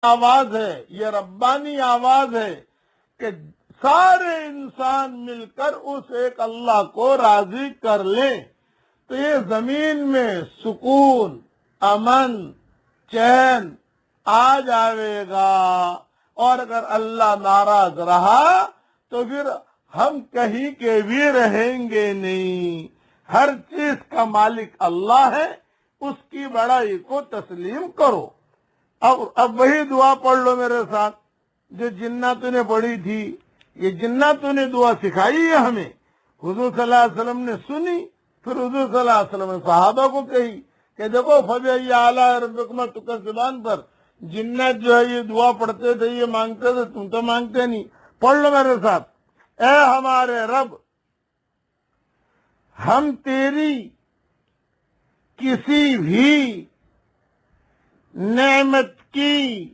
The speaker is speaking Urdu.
آواز ہے، یہ ربانی آواز ہے کہ سارے انسان مل کر اس ایک اللہ کو راضی کر لیں تو یہ زمین میں سکون، امن، چین آ جاوے گا۔ اور اگر اللہ ناراض رہا تو پھر ہم کہیں کے بھی رہیں گے نہیں۔ ہر چیز کا مالک اللہ ہے، اس کی بڑائی کو تسلیم کرو۔ اب وہی دعا پڑھ لو میرے ساتھ جو جناتوں نے پڑھی تھی۔ یہ جناتوں نے دعا سکھائی ہے ہمیں، حضور صلی اللہ علیہ وسلم نے سنی، پھر حضور صلی اللہ علیہ وسلم نے صحابہ کو کہی کہ دیکھو فَبِأَيِّ آلَاءِ رَبِّكُمَا تُكَذِّبَانِ پر جنات جو ہے یہ دعا پڑھتے تھے، یہ مانگتے تھے، تم تو مانگتے نہیں۔ پڑھ لو میرے ساتھ، اے ہمارے رب، ہم تیری کسی بھی نعمت کی